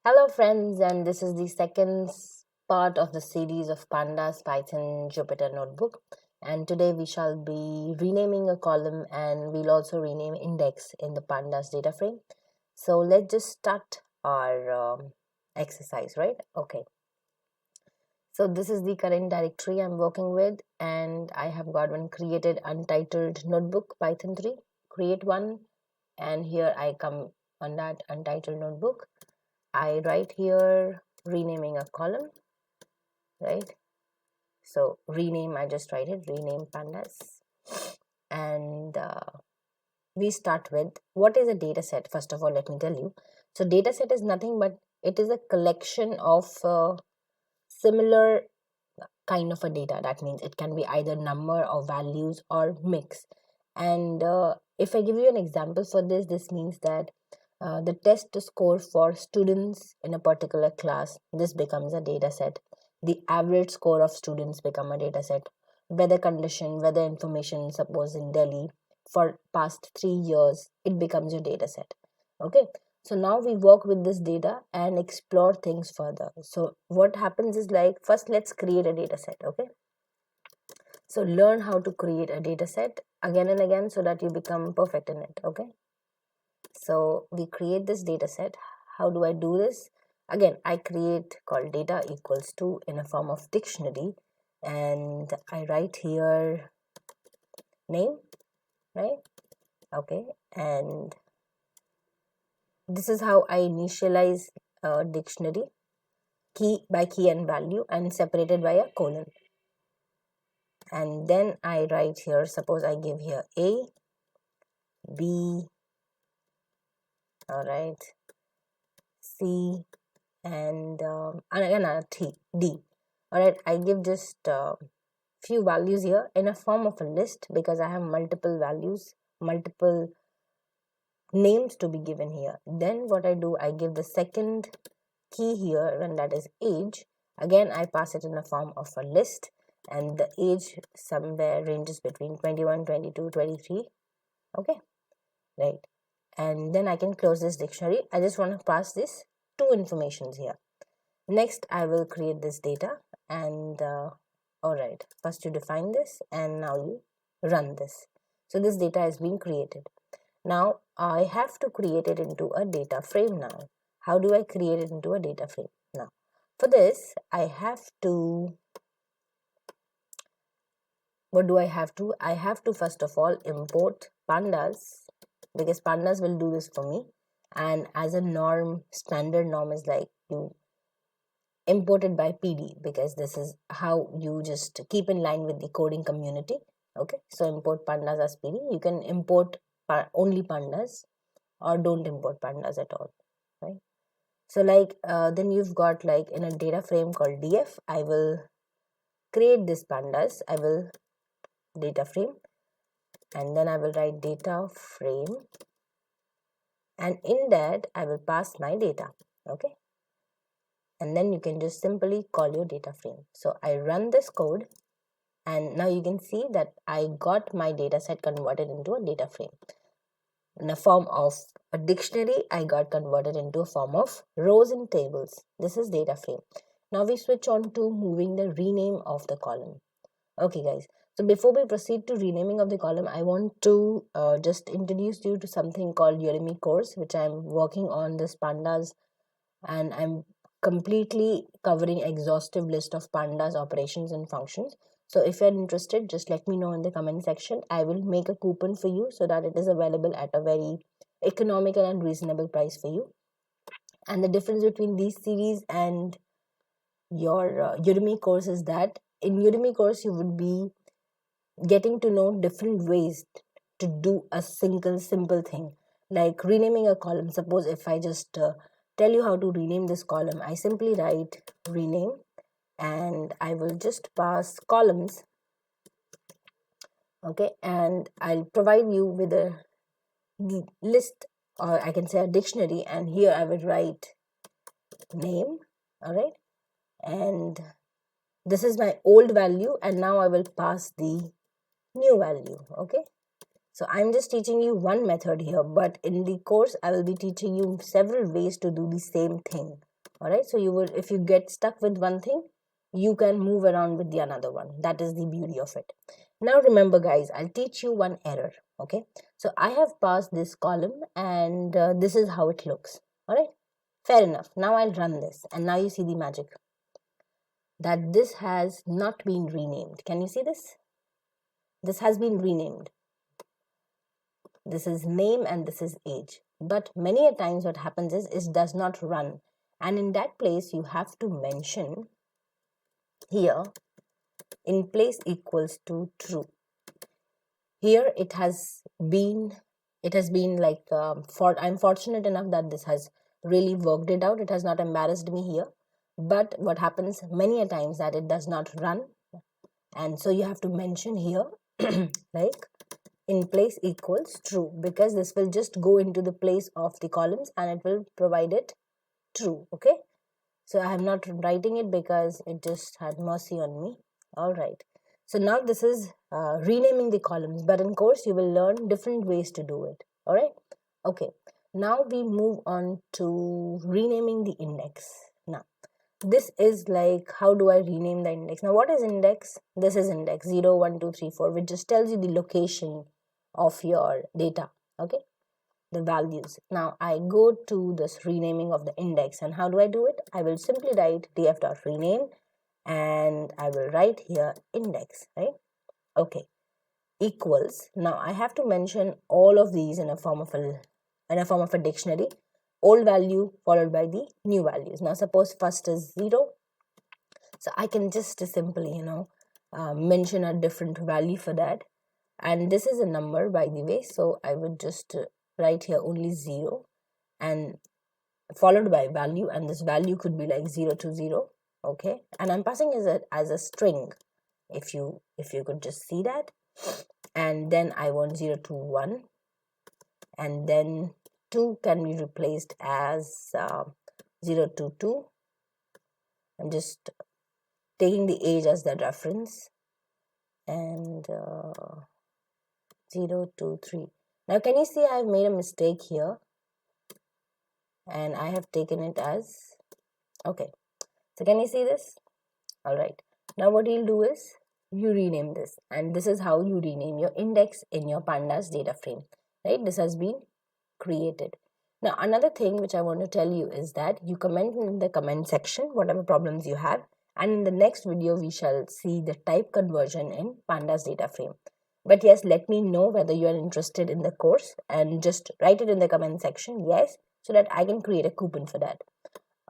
Hello friends, and this is the second part of the series of Pandas Python Jupyter Notebook. And today we shall be renaming a column and we'll also rename index in the Pandas data frame. So let's just start our exercise, right? Okay. So this is the current directory I'm working with, and I have got one created untitled notebook Python 3. Create one, and here I come on that untitled notebook. I write here renaming a column, right? So rename, I just write it, rename pandas. And we start with what is a data set. First of all, let me tell you. So data set is nothing but it is a collection of similar kind of a data. That means it can be either number or values or mix. And if I give you an example for this, this means that the test score for students in a particular class, this becomes a data set. The average score of students become a data set. Weather condition, weather information, suppose in Delhi for past 3 years, it becomes your data set. Okay, so now we work with this data and explore things further. So what happens is, like, first let's create a data set. Okay, so learn how to create a data set again and again so that you become perfect in it. Okay, so we create this data set. How do I do this? Again, I create called data equals to in a form of dictionary, and I write here name, right? Okay, and this is how I initialize a dictionary, key by key and value, and separated by a colon. And then I write here, suppose I give here A, B, all right, C, and again D. All right, I give just few values here in a form of a list because I have multiple values, multiple names to be given here. Then what I do, I give the second key here, and that is age. Again, I pass it in the form of a list, and the age somewhere ranges between 21, 22, 23. Okay, right. And then I can close this dictionary. I just want to pass this two informations here. Next, I will create this data, and all right, first you define this and now you run this. So this data is being created. Now I have to create it into a data frame. Now how do I create it into a data frame? Now for this I have to, what do I have to? I have to first of all import pandas, because pandas will do this for me. And as a norm, standard norm is like you imported by PD, because this is how you just keep in line with the coding community. Okay, so import pandas as PD. You can import only pandas or don't import pandas at all, right? So like then you've got, like, in a data frame called df, I will create this pandas. I will data frame, and then I will write data frame, and in that I will pass my data. Okay, and then you can just simply call your data frame. So I run this code, and now you can see that I got my data set converted into a data frame. In a form of a dictionary, I got converted into a form of rows and tables. This is data frame. Now we switch on to moving the rename of the column. Okay guys, so before we proceed to renaming of the column, I want to just introduce you to something called Udemy course, which I'm working on this pandas, and I'm completely covering exhaustive list of pandas operations and functions. So if you're interested, just let me know in the comment section. I will make a coupon for you so that it is available at a very economical and reasonable price for you. And the difference between these series and your Udemy course is that in Udemy course you would be getting to know different ways to do a single simple thing, like renaming a column. Suppose if I just tell you how to rename this column, I simply write rename, and I will just pass columns. Okay, and I'll provide you with a list, or I can say a dictionary, and here I will write name. All right, and this is my old value, and now I will pass the new value. Okay, so I'm just teaching you one method here, but in the course I will be teaching you several ways to do the same thing. All right, so you will, if you get stuck with one thing, you can move around with the another one. That is the beauty of it. Now remember guys, I'll teach you one error. Okay, so I have passed this column and this is how it looks. All right, fair enough. Now I'll run this and now you see the magic, that this has not been renamed. Can you see this? This has been renamed. This is name and this is age. But many a times what happens is it does not run. And in that place, you have to mention here in place equals to true. Here it has been like, I'm fortunate enough that this has really worked it out. It has not embarrassed me here. But what happens many a times that it does not run. And so you have to mention here like in place equals true, because this will just go into the place of the columns and it will provide it true. Okay, so I am not writing it because it just had mercy on me. All right, so now this is renaming the columns, but in course you will learn different ways to do it. All right, okay, now we move on to renaming the index. Now this is like, how do I rename the index? Now what is index? This is index 0 1 2 3 4, which just tells you the location of your data. Okay, the values. Now I go to this renaming of the index, and how do I do it? I will simply write df.rename and I will write here index, right? Okay, equals. Now I have to mention all of these in a form of a dictionary. Old value followed by the new values. Now suppose first is 0, so I can just simply mention a different value for that. And this is a number, by the way, so I would just write here only 0 and followed by value, and this value could be like 0 to 0. Okay, and I'm passing as a string, if you could just see that. And then I want 0 to 1, and then 2 can be replaced as 0 to 2. I'm just taking the age as the reference, and 0 2 3. Now can you see I've made a mistake here and I have taken it as, okay, so can you see this? All right, now what you'll do is you rename this, and this is how you rename your index in your pandas data frame, right? This has been created. Now another thing which I want to tell you is that you comment in the comment section whatever problems you have, and in the next video we shall see the type conversion in pandas data frame. But yes, let me know whether you are interested in the course, and just write it in the comment section, yes, so that I can create a coupon for that.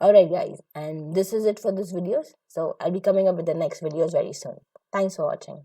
Alright guys, and this is it for this videos. So I'll be coming up with the next videos very soon. Thanks for watching.